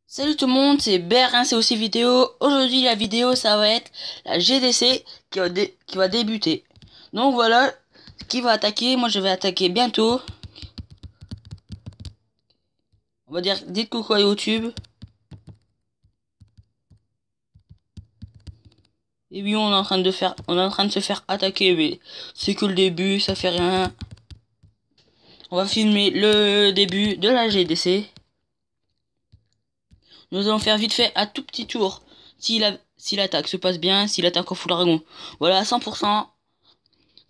Salut tout le monde, c'est BR1, c'est aussi vidéo. Aujourd'hui la vidéo ça va être la GDC qui va débuter. Donc voilà, qui va attaquer, moi je vais attaquer bientôt. On va dire dites coucou à YouTube. Et oui on est en train de se faire attaquer, mais c'est que le début, ça fait rien. On va filmer le début de la GDC. Nous allons faire vite fait un tout petit tour. Si l'attaque se passe bien, s'il attaque en full dragon. Voilà, 100%.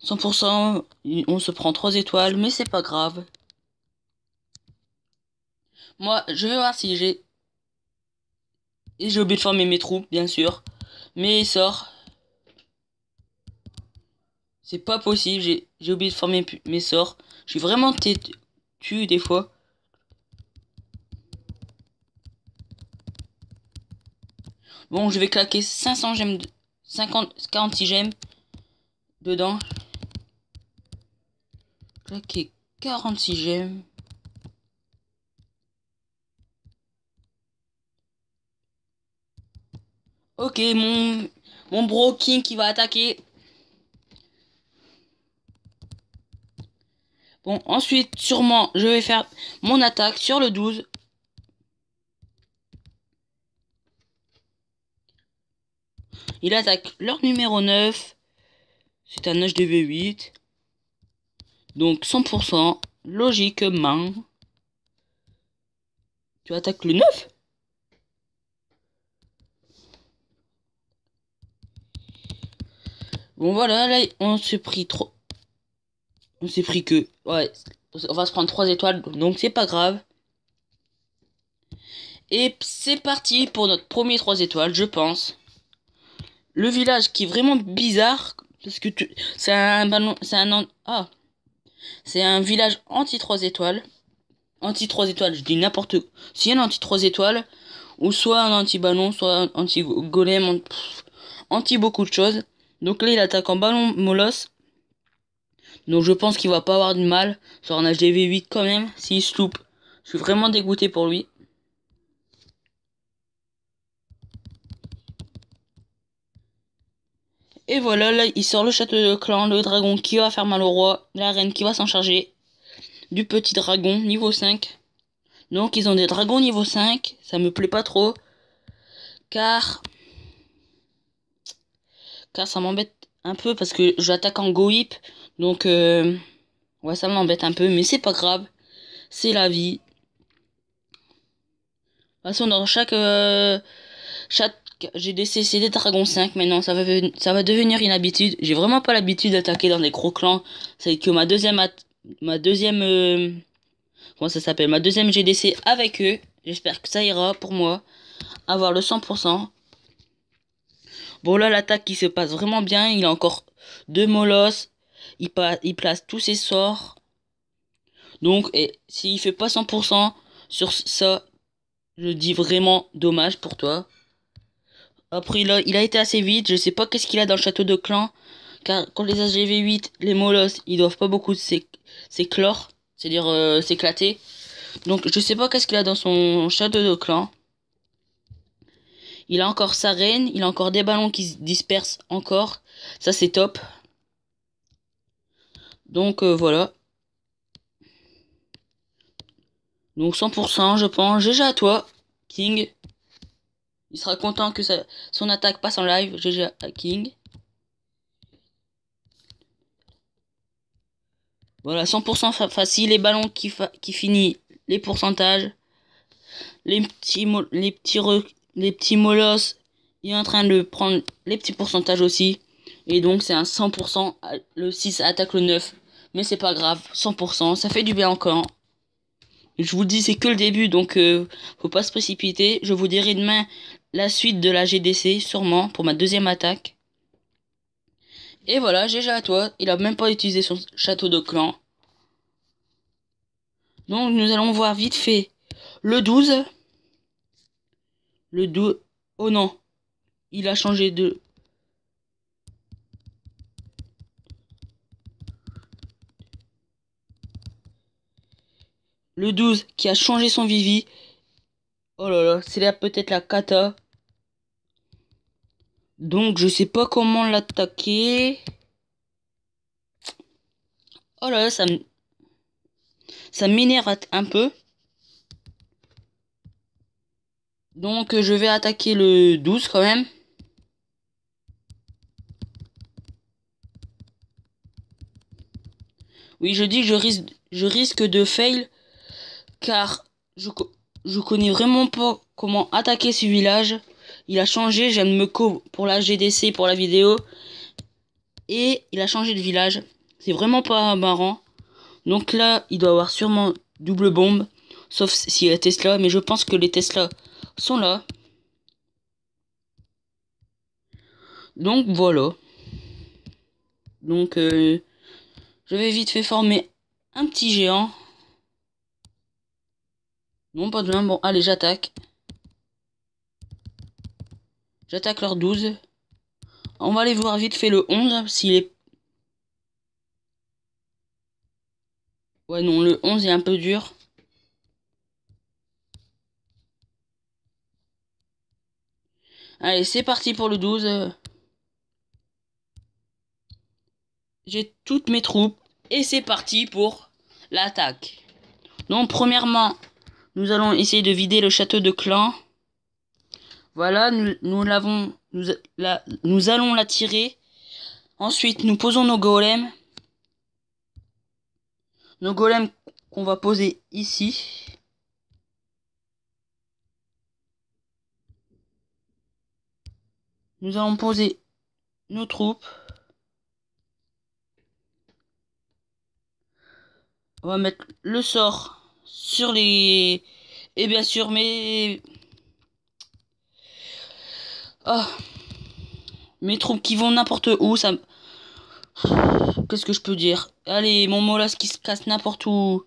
100%, on se prend 3 étoiles, mais c'est pas grave. Moi, je vais voir si j'ai... Et j'ai oublié de former mes troupes, bien sûr. Mais sort. C'est pas possible, j'ai oublié de former mes sorts. Je suis vraiment têtu des fois. Bon, je vais claquer 500 gemmes, 46 gemmes dedans. Claquer 46 gemmes. Ok, mon bro King qui va attaquer. Bon, ensuite, sûrement, je vais faire mon attaque sur le 12. Il attaque leur numéro 9. C'est un HDV8. Donc 100%, logiquement. Tu attaques le 9. Bon voilà, là on s'est pris trop. On s'est pris que. Ouais, on va se prendre 3 étoiles, donc c'est pas grave. Et c'est parti pour notre premier 3 étoiles, je pense. Le village qui est vraiment bizarre. Parce que c'est un ballon. C'est un village anti 3 étoiles. Anti 3 étoiles, je dis n'importe quoi. S'il y a un anti 3 étoiles, ou soit un anti-ballon, soit un anti-golem, anti beaucoup de choses. Donc là, il attaque en ballon molosse. Donc je pense qu'il va pas avoir de mal sur un HDV8 quand même, s'il se loupe. Je suis vraiment dégoûté pour lui. Et voilà, là, il sort le château de clan, le dragon qui va faire mal au roi, la reine qui va s'en charger, du petit dragon niveau 5. Donc ils ont des dragons niveau 5, ça me plaît pas trop, car ça m'embête un peu parce que j'attaque en go whip, donc ouais, ça m'embête un peu, mais c'est pas grave, c'est la vie. De toute façon, dans chaque GDC, c'est des dragons 5 maintenant, ça va devenir une habitude. J'ai vraiment pas l'habitude d'attaquer dans des gros clans. C'est que ma deuxième, comment ça s'appelle? Ma deuxième GDC avec eux. J'espère que ça ira pour moi. Avoir le 100%. Bon, là, l'attaque qui se passe vraiment bien. Il a encore 2 molosses. Il place tous ses sorts. Donc, et s'il fait pas 100% sur ça, je dis vraiment dommage pour toi. Après, il a été assez vite. Je sais pas qu'est-ce qu'il a dans le château de clan. Car quand les HGV8, les molosses, ils doivent pas beaucoup s'éclore. C'est-à-dire s'éclater. Donc je sais pas qu'est-ce qu'il a dans son château de clan. Il a encore sa reine. Il a encore des ballons qui se dispersent encore. Ça c'est top. Donc voilà. Donc 100% je pense. GG à toi, King. Il sera content que son attaque passe en live. GG à King. Voilà, 100% facile, les ballons qui finit les pourcentages, les petits molosses, il est en train de prendre les petits pourcentages aussi, et donc c'est un 100%, le 6 attaque le 9, mais c'est pas grave, 100%, ça fait du bien encore. Je vous dis, c'est que le début, donc faut pas se précipiter, je vous dirai demain la suite de la GDC, sûrement, pour ma deuxième attaque. Et voilà, GG à toi, il a même pas utilisé son château de clan. Donc nous allons voir vite fait le 12. Le 12. Oh non. Il a changé de... Le 12 qui a changé son Vivi. Oh là là, c'est là peut-être la kata. Donc je sais pas comment l'attaquer. Oh là là, ça m'énerve un peu. Donc je vais attaquer le 12 quand même. Oui, je dis que je risque de fail car je connais vraiment pas comment attaquer ce village. Il a changé, j'aime me co pour la GDC, pour la vidéo. Et il a changé de village. C'est vraiment pas marrant. Donc là, il doit avoir sûrement double bombe. Sauf s'il y a Tesla. Mais je pense que les Tesla sont là. Donc voilà. Donc je vais vite fait former un petit géant. Non, pas de main. Bon, allez, j'attaque. J'attaque leur 12. On va aller voir vite fait le 11. S'il est... Ouais, non, le 11 est un peu dur. Allez, c'est parti pour le 12. J'ai toutes mes troupes. Et c'est parti pour l'attaque. Donc, premièrement, nous allons essayer de vider le château de clan. Voilà, nous allons la tirer. Ensuite, nous posons nos golems. Nos golems qu'on va poser ici. Nous allons poser nos troupes. On va mettre le sort sur les... Et bien sûr, oh, mes troupes qui vont n'importe où, ça... Qu'est-ce que je peux dire? Allez, mon molasse qui se casse n'importe où.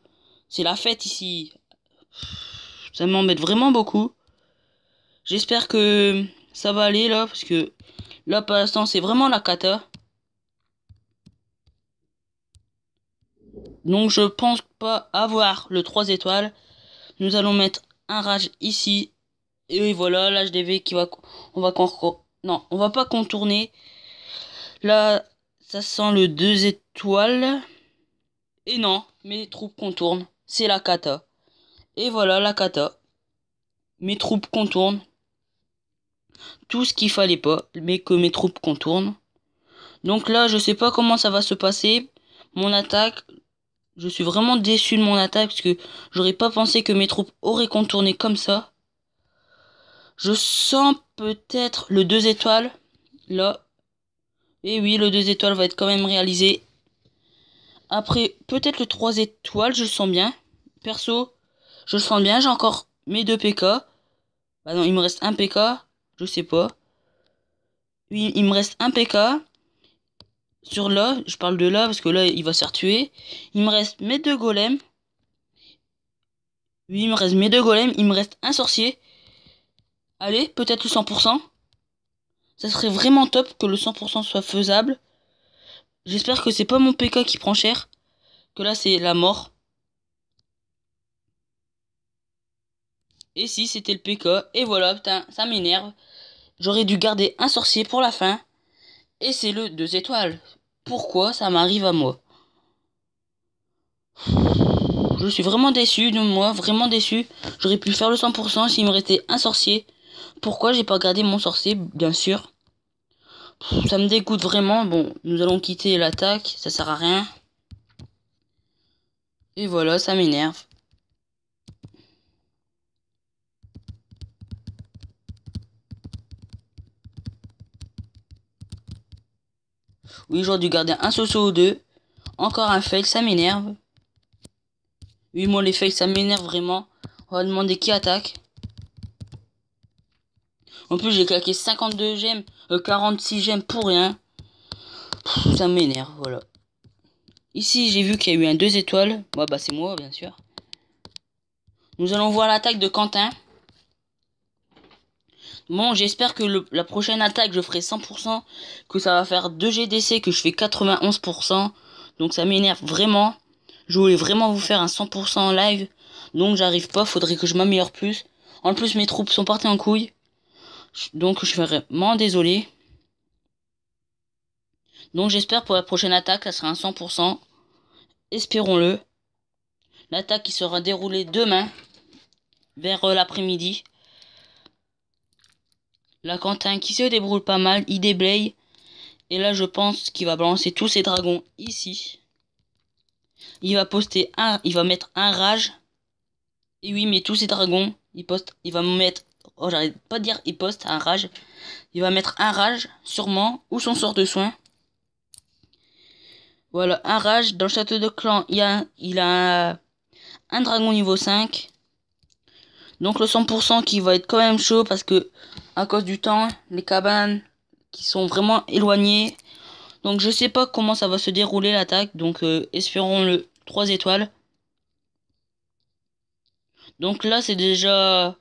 C'est la fête ici. Ça m'embête vraiment beaucoup. J'espère que ça va aller là, parce que là, pour l'instant, c'est vraiment la cata. Donc, je pense pas avoir le 3 étoiles. Nous allons mettre un rage ici. Et voilà, l'HDV qui va... On va... Non, on va pas contourner. Là, ça sent le 2 étoiles. Et non, mes troupes contournent. C'est la kata. Et voilà, la kata. Mes troupes contournent. Tout ce qu'il fallait pas, mais que mes troupes contournent. Donc là, je sais pas comment ça va se passer. Mon attaque, je suis vraiment déçu de mon attaque parce que j'aurais pas pensé que mes troupes auraient contourné comme ça. Je sens peut-être le 2 étoiles là. Et oui, le 2 étoiles va être quand même réalisé. Après, peut-être le 3 étoiles, je le sens bien. Perso, je le sens bien, j'ai encore mes 2 PK. Bah non, il me reste un PK, je sais pas. Oui, il me reste un PK. Sur là, je parle de là parce que là il va se faire tuer. Il me reste mes 2 golems. Oui, il me reste mes 2 golems. Il me reste un sorcier. Allez, peut-être le 100%. Ça serait vraiment top que le 100% soit faisable. J'espère que c'est pas mon PK qui prend cher. Que là c'est la mort. Et si c'était le PK. Et voilà, putain, ça m'énerve. J'aurais dû garder un sorcier pour la fin. Et c'est le 2 étoiles. Pourquoi ça m'arrive à moi? Je suis vraiment déçu de moi, vraiment déçu. J'aurais pu faire le 100% s'il me restait un sorcier. Pourquoi j'ai pas gardé mon sorcier, bien sûr. Ça me dégoûte vraiment. Bon, nous allons quitter l'attaque, ça sert à rien. Et voilà, ça m'énerve. Oui, j'aurais dû garder un Soso ou deux. Encore un fail, ça m'énerve. Oui, moi les fails, ça m'énerve vraiment. On va demander qui attaque. En plus, j'ai claqué 52 gemmes, 46 gemmes pour rien. Ça m'énerve, voilà. Ici, j'ai vu qu'il y a eu un 2 étoiles. Ouais, bah c'est moi, bien sûr. Nous allons voir l'attaque de Quentin. Bon, j'espère que la prochaine attaque, je ferai 100%. Que ça va faire 2 GDC, que je fais 91%. Donc ça m'énerve vraiment. Je voulais vraiment vous faire un 100% en live. Donc j'arrive pas, faudrait que je m'améliore plus. En plus, mes troupes sont parties en couille. Donc, je suis vraiment désolé. Donc, j'espère pour la prochaine attaque, ça sera un 100%. Espérons-le. L'attaque qui sera déroulée demain, vers l'après-midi. Là, Quentin qui se débrouille pas mal, il déblaye. Et là, je pense qu'il va balancer tous ses dragons ici. Il va mettre un rage. Et oui, mais tous ses dragons, il va mettre, oh, j'arrête pas de dire, il poste un rage. Il va mettre un rage, sûrement, ou son sort de soin. Voilà, un rage. Dans le château de clan, il a un dragon niveau 5. Donc le 100% qui va être quand même chaud parce que, à cause du temps, les cabanes qui sont vraiment éloignées. Donc je sais pas comment ça va se dérouler l'attaque. Donc espérons le 3 étoiles. Donc là c'est déjà...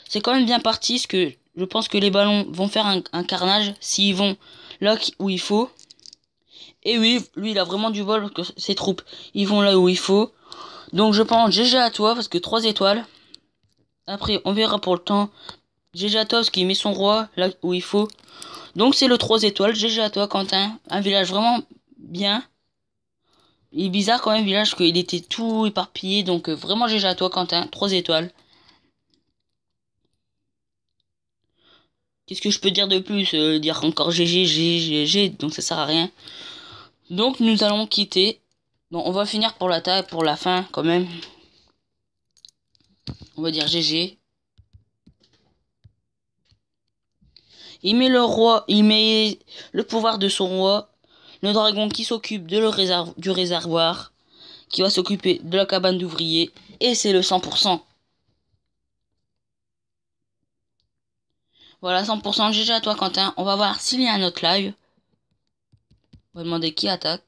C'est quand même bien parti parce que je pense que les ballons vont faire un carnage s'ils vont là où il faut. Et oui, lui il a vraiment du bol parce que ses troupes ils vont là où il faut. Donc je pense GG à toi parce que 3 étoiles. Après on verra pour le temps. GG à toi parce qu'il met son roi là où il faut. Donc c'est le 3 étoiles. GG à toi Quentin. Un village vraiment bien. Il est bizarre quand même village qu'il était tout éparpillé. Donc vraiment GG à toi Quentin. 3 étoiles. Qu'est-ce que je peux dire de plus? Dire encore GG, GG, donc ça sert à rien. Donc nous allons quitter. Bon, on va finir pour pour la fin quand même. On va dire GG. Il met le roi, il met le pouvoir de son roi. Le dragon qui s'occupe du réservoir. Qui va s'occuper de la cabane d'ouvriers. Et c'est le 100%. Voilà, 100% GG à toi Quentin. On va voir s'il y a un autre live. On va demander qui attaque.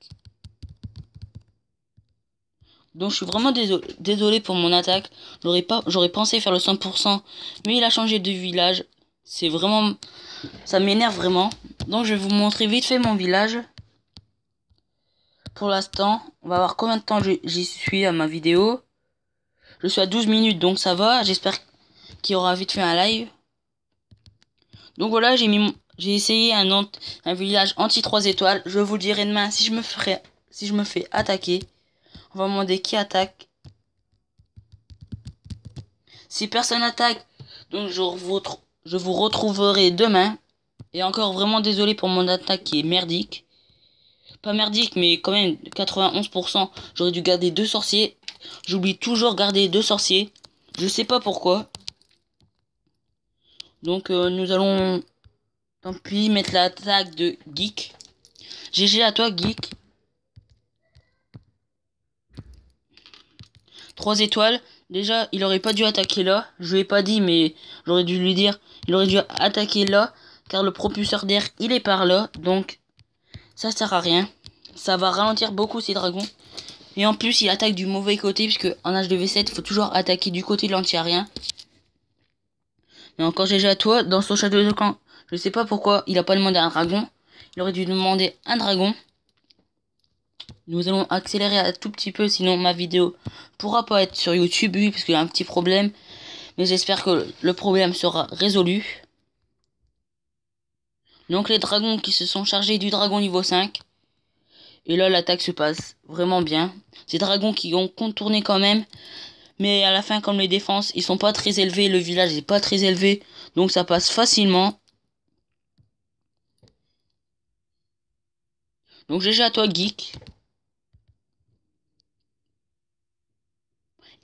Donc je suis vraiment désolé pour mon attaque. J'aurais pensé faire le 100%. Mais il a changé de village. C'est vraiment... Ça m'énerve vraiment. Donc je vais vous montrer vite fait mon village. Pour l'instant, on va voir combien de temps j'y suis à ma vidéo. Je suis à 12 minutes donc ça va. J'espère qu'il y aura vite fait un live. Donc voilà, j'ai essayé un village anti 3 étoiles. Je vous le dirai demain si je me fais attaquer. On va demander qui attaque. Si personne attaque, donc je vous retrouverai demain. Et encore vraiment désolé pour mon attaque qui est merdique. Pas merdique, mais quand même 91%. J'aurais dû garder 2 sorciers. J'oublie toujours garder 2 sorciers. Je sais pas pourquoi. Donc nous allons, tant pis, mettre l'attaque de Geek. GG à toi Geek. 3 étoiles. Déjà, il aurait pas dû attaquer là. Je lui ai pas dit, mais j'aurais dû lui dire. Il aurait dû attaquer là. Car le propulseur d'air, il est par là. Donc, ça sert à rien. Ça va ralentir beaucoup ces dragons. Et en plus, il attaque du mauvais côté. Puisque en HDV7, il faut toujours attaquer du côté de l'anti-aérien. Mais encore GG à toi. Dans son château de camp, je sais pas pourquoi il a pas demandé un dragon. Il aurait dû demander un dragon. Nous allons accélérer un tout petit peu, sinon ma vidéo pourra pas être sur YouTube, oui, parce qu'il y a un petit problème. Mais j'espère que le problème sera résolu. Donc les dragons qui se sont chargés du dragon niveau 5. Et là l'attaque se passe vraiment bien. Ces dragons qui ont contourné quand même. Mais à la fin, comme les défenses, ils sont pas très élevés. Le village est pas très élevé. Donc ça passe facilement. Donc GG à toi Geek.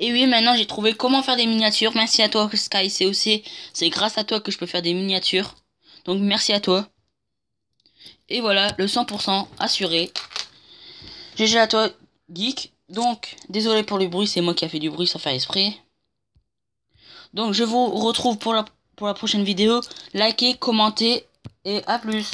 Et oui, maintenant j'ai trouvé comment faire des miniatures. Merci à toi Sky COC. C'est grâce à toi que je peux faire des miniatures. Donc merci à toi. Et voilà, le 100% assuré. GG à toi Geek. Donc, désolé pour le bruit, c'est moi qui a fait du bruit sans faire exprès. Donc je vous retrouve pour la prochaine vidéo. Likez, commentez et à plus.